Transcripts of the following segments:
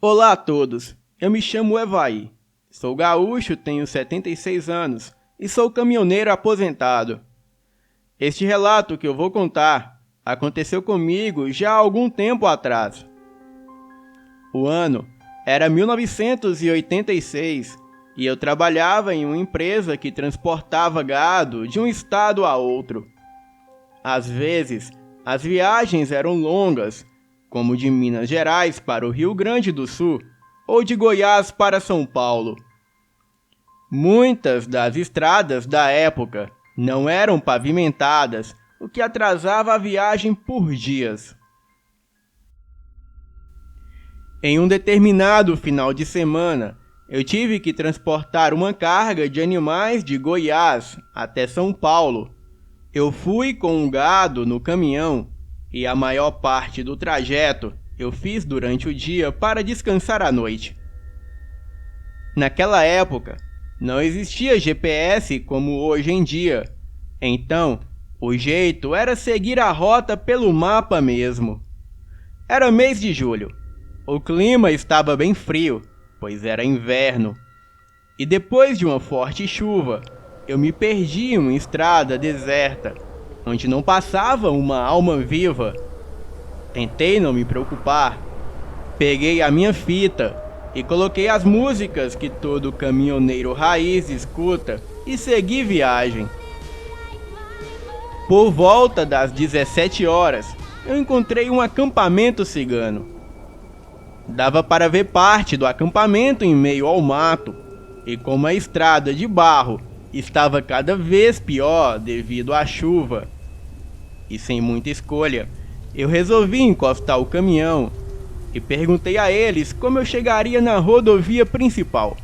Olá a todos, eu me chamo Evaí, sou gaúcho, tenho 76 anos e sou caminhoneiro aposentado. Este relato que eu vou contar aconteceu comigo já há algum tempo atrás. O ano era 1986 e eu trabalhava em uma empresa que transportava gado de um estado a outro. Às vezes, as viagens eram longas, como de Minas Gerais para o Rio Grande do Sul ou de Goiás para São Paulo. Muitas das estradas da época não eram pavimentadas, o que atrasava a viagem por dias. Em um determinado final de semana, eu tive que transportar uma carga de animais de Goiás até São Paulo. Eu fui com o gado no caminhão e a maior parte do trajeto eu fiz durante o dia para descansar à noite. Naquela época, não existia GPS como hoje em dia, então o jeito era seguir a rota pelo mapa mesmo. Era mês de julho, o clima estava bem frio, pois era inverno, e depois de uma forte chuva, eu me perdi em uma estrada deserta, onde não passava uma alma viva. Tentei não me preocupar. Peguei a minha fita e coloquei as músicas que todo caminhoneiro raiz escuta e segui viagem. Por volta das 17 horas, eu encontrei um acampamento cigano. Dava para ver parte do acampamento em meio ao mato, e como a estrada de barro estava cada vez pior devido à chuva, e sem muita escolha, eu resolvi encostar o caminhão e perguntei a eles como eu chegaria na rodovia principal.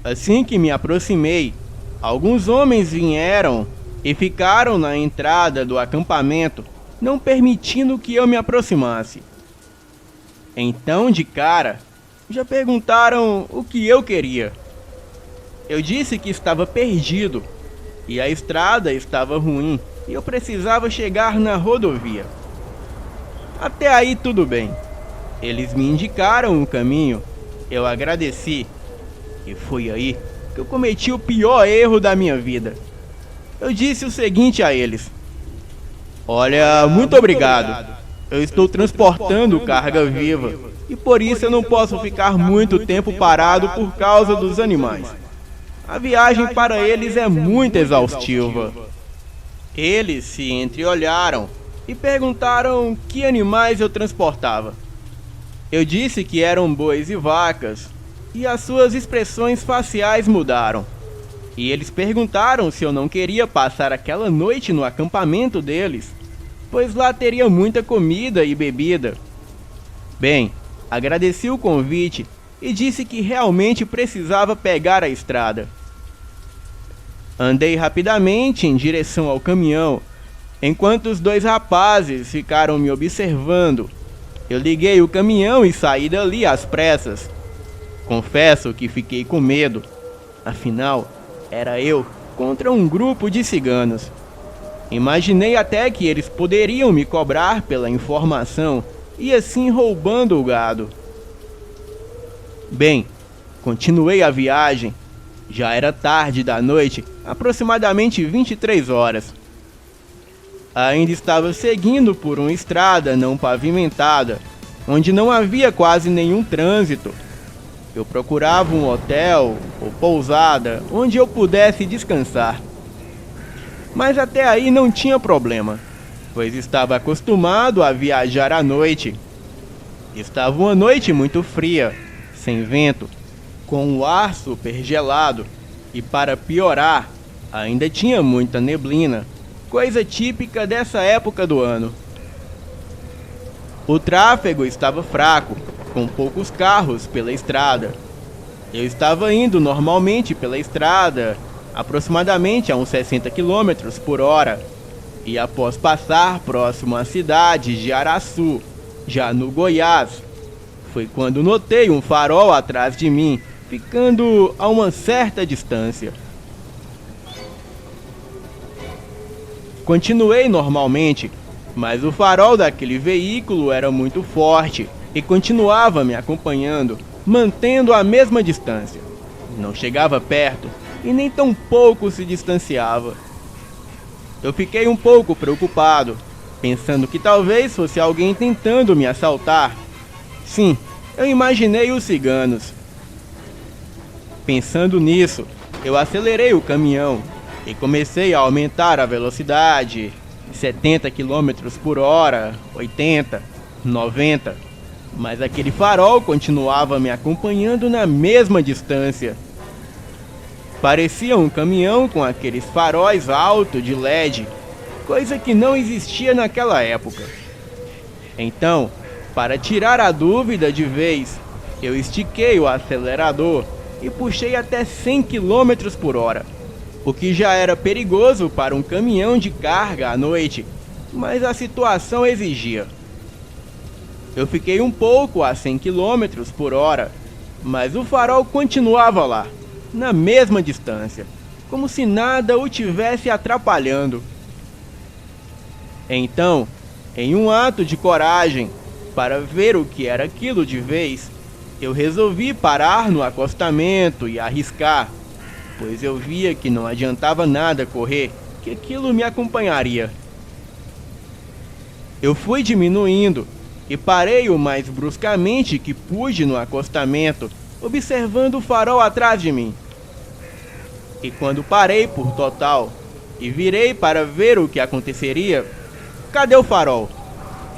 Assim que me aproximei, alguns homens vieram e ficaram na entrada do acampamento, não permitindo que eu me aproximasse. Então, de cara, já perguntaram o que eu queria. Eu disse que estava perdido e a estrada estava ruim e eu precisava chegar na rodovia. Até aí tudo bem. Eles me indicaram um caminho, eu agradeci e foi aí que eu cometi o pior erro da minha vida. Eu disse o seguinte a eles: olha, muito obrigado. Eu estou transportando carga viva e por isso eu não posso ficar muito tempo parado por causa dos animais. A viagem para eles é muito exaustiva. Eles se entreolharam e perguntaram que animais eu transportava. Eu disse que eram bois e vacas, e as suas expressões faciais mudaram. E eles perguntaram se eu não queria passar aquela noite no acampamento deles, pois lá teria muita comida e bebida. Bem, agradeci o convite e disse que realmente precisava pegar a estrada. Andei rapidamente em direção ao caminhão, enquanto os dois rapazes ficaram me observando. Eu liguei o caminhão e saí dali às pressas. Confesso que fiquei com medo, afinal, era eu contra um grupo de ciganos. Imaginei até que eles poderiam me cobrar pela informação e assim roubando o gado. Bem, continuei a viagem. Já era tarde da noite, aproximadamente 23 horas. Ainda estava seguindo por uma estrada não pavimentada, onde não havia quase nenhum trânsito. Eu procurava um hotel ou pousada onde eu pudesse descansar. Mas até aí não tinha problema, pois estava acostumado a viajar à noite. Estava uma noite muito fria, sem vento, com o ar super gelado e, para piorar, ainda tinha muita neblina, coisa típica dessa época do ano. O tráfego estava fraco, com poucos carros pela estrada. Eu estava indo normalmente pela estrada, aproximadamente a uns 60 km por hora, e após passar próximo à cidade de Araçu, já no Goiás, foi quando notei um farol atrás de mim, ficando a uma certa distância. Continuei normalmente, mas o farol daquele veículo era muito forte e continuava me acompanhando, mantendo a mesma distância. Não chegava perto e nem tão pouco se distanciava. Eu fiquei um pouco preocupado, pensando que talvez fosse alguém tentando me assaltar. Sim, eu imaginei os ciganos. Pensando nisso, eu acelerei o caminhão e comecei a aumentar a velocidade, 70 km por hora, 80, 90, mas aquele farol continuava me acompanhando na mesma distância. Parecia um caminhão com aqueles faróis altos de LED, coisa que não existia naquela época. Então, para tirar a dúvida de vez, eu estiquei o acelerador e puxei até 100 km por hora, o que já era perigoso para um caminhão de carga à noite, mas a situação exigia. Eu fiquei um pouco a 100 km por hora, mas o farol continuava lá, na mesma distância, como se nada o tivesse atrapalhando. Então, em um ato de coragem, para ver o que era aquilo de vez, eu resolvi parar no acostamento e arriscar, pois eu via que não adiantava nada correr, que aquilo me acompanharia. Eu fui diminuindo e parei o mais bruscamente que pude no acostamento, observando o farol atrás de mim. E quando parei por total e virei para ver o que aconteceria, cadê o farol?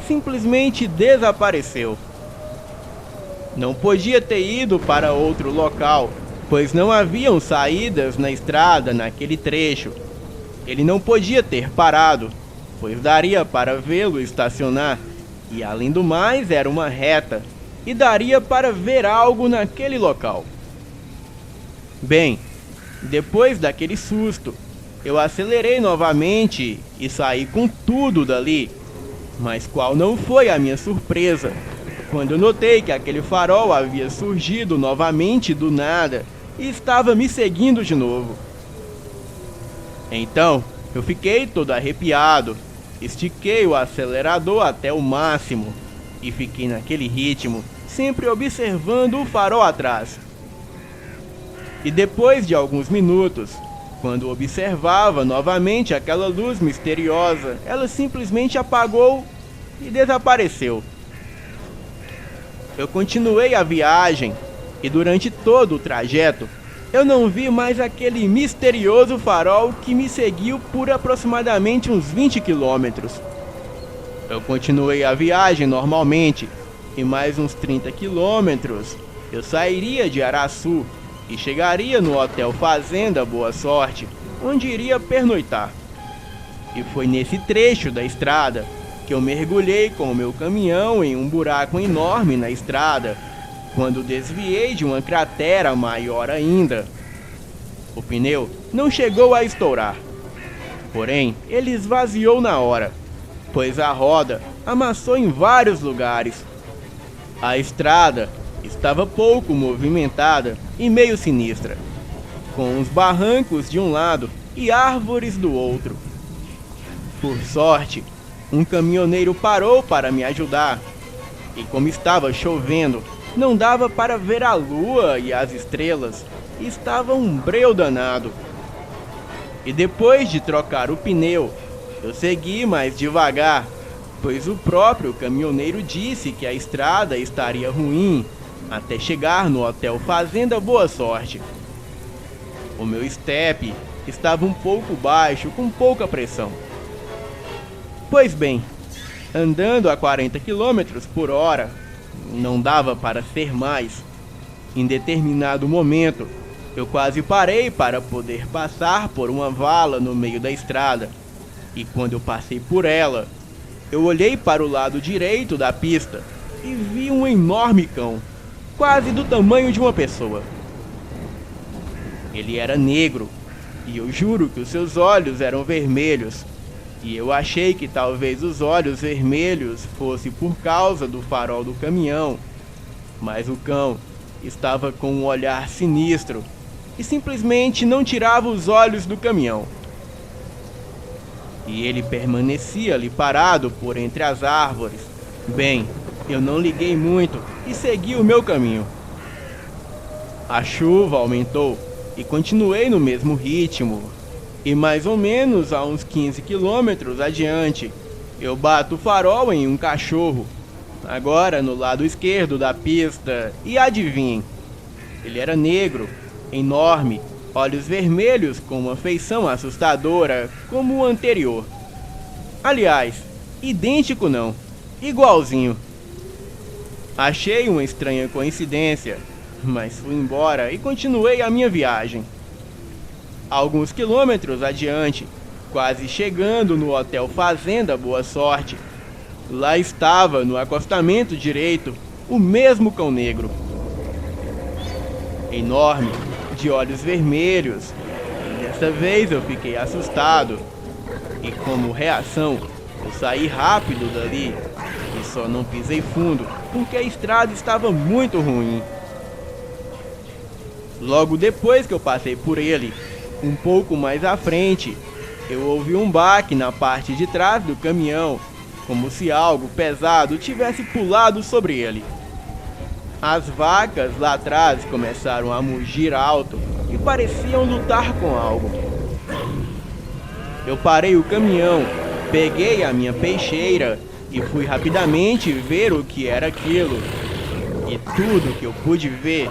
Simplesmente desapareceu. Não podia ter ido para outro local, pois não haviam saídas na estrada naquele trecho. Ele não podia ter parado, pois daria para vê-lo estacionar, e além do mais era uma reta, e daria para ver algo naquele local. Bem, depois daquele susto, eu acelerei novamente e saí com tudo dali. Mas qual não foi a minha surpresa quando eu notei que aquele farol havia surgido novamente do nada e estava me seguindo de novo. Então, eu fiquei todo arrepiado, estiquei o acelerador até o máximo e fiquei naquele ritmo, sempre observando o farol atrás. E depois de alguns minutos, quando observava novamente aquela luz misteriosa, ela simplesmente apagou e desapareceu. Eu continuei a viagem e durante todo o trajeto eu não vi mais aquele misterioso farol que me seguiu por aproximadamente uns 20 quilômetros. Eu continuei a viagem normalmente e mais uns 30 quilômetros eu sairia de Araçu e chegaria no Hotel Fazenda Boa Sorte, onde iria pernoitar. E foi nesse trecho da estrada que eu mergulhei com o meu caminhão em um buraco enorme na estrada, quando desviei de uma cratera maior ainda. O pneu não chegou a estourar, porém ele esvaziou na hora, pois a roda amassou em vários lugares. A estrada estava pouco movimentada e meio sinistra, com uns barrancos de um lado e árvores do outro. Por sorte, um caminhoneiro parou para me ajudar, e como estava chovendo, não dava para ver a lua e as estrelas, e estava um breu danado. E depois de trocar o pneu, eu segui mais devagar, pois o próprio caminhoneiro disse que a estrada estaria ruim até chegar no Hotel Fazenda Boa Sorte. O meu step estava um pouco baixo, com pouca pressão. Pois bem, andando a 40 km por hora, não dava para ser mais. Em determinado momento, eu quase parei para poder passar por uma vala no meio da estrada. E quando eu passei por ela, eu olhei para o lado direito da pista e vi um enorme cão, quase do tamanho de uma pessoa. Ele era negro, e eu juro que os seus olhos eram vermelhos. E eu achei que talvez os olhos vermelhos fosse por causa do farol do caminhão, mas o cão estava com um olhar sinistro e simplesmente não tirava os olhos do caminhão. E ele permanecia ali parado por entre as árvores. Bem, Eu não liguei muito e segui o meu caminho. A chuva aumentou e continuei no mesmo ritmo. E mais ou menos a uns 15 quilômetros adiante, eu bato o farol em um cachorro, agora no lado esquerdo da pista, e adivinhem, ele era negro, enorme, olhos vermelhos com uma feição assustadora como o anterior. Aliás, idêntico não, igualzinho. Achei uma estranha coincidência, mas fui embora e continuei a minha viagem. Alguns quilômetros adiante, quase chegando no Hotel Fazenda Boa Sorte, lá estava, no acostamento direito, o mesmo cão negro. Enorme, de olhos vermelhos. Dessa vez eu fiquei assustado. E como reação, eu saí rápido dali. E só não pisei fundo, porque a estrada estava muito ruim. Logo depois que eu passei por ele, um pouco mais à frente, eu ouvi um baque na parte de trás do caminhão, como se algo pesado tivesse pulado sobre ele. As vacas lá atrás começaram a mugir alto e pareciam lutar com algo. Eu parei o caminhão, peguei a minha peixeira e fui rapidamente ver o que era aquilo. E tudo que eu pude ver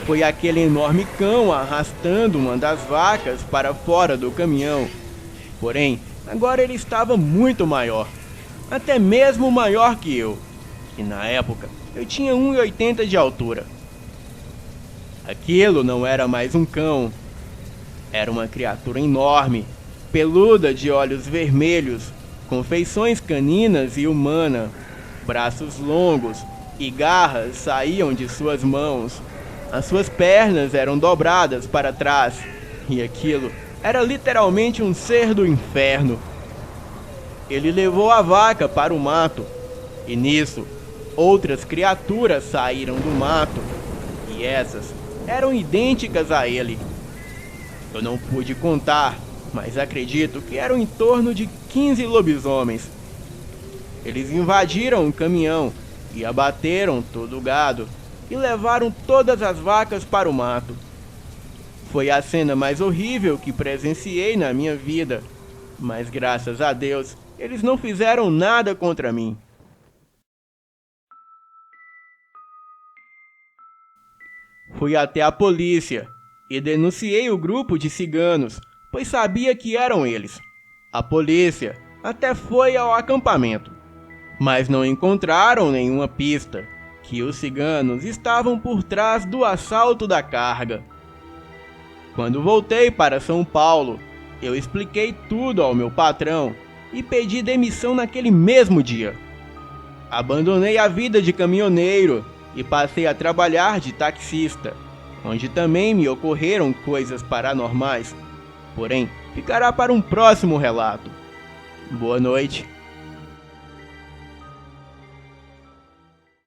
foi aquele enorme cão arrastando uma das vacas para fora do caminhão. Porém, agora ele estava muito maior, até mesmo maior que eu, que na época eu tinha 1,80 de altura. Aquilo não era mais um cão, era uma criatura enorme, peluda de olhos vermelhos, com feições caninas e humana, braços longos e garras saíam de suas mãos. As suas pernas eram dobradas para trás, e aquilo era literalmente um ser do inferno. Ele levou a vaca para o mato, e nisso, outras criaturas saíram do mato, e essas eram idênticas a ele. Eu não pude contar, mas acredito que eram em torno de 15 lobisomens. Eles invadiram o caminhão e abateram todo o gado, e levaram todas as vacas para o mato. Foi a cena mais horrível que presenciei na minha vida, mas graças a Deus, eles não fizeram nada contra mim. Fui até a polícia e denunciei o grupo de ciganos, pois sabia que eram eles. A polícia até foi ao acampamento, mas não encontraram nenhuma pista que os ciganos estavam por trás do assalto da carga. Quando voltei para São Paulo, eu expliquei tudo ao meu patrão e pedi demissão naquele mesmo dia. Abandonei a vida de caminhoneiro e passei a trabalhar de taxista, onde também me ocorreram coisas paranormais. Porém, ficará para um próximo relato. Boa noite.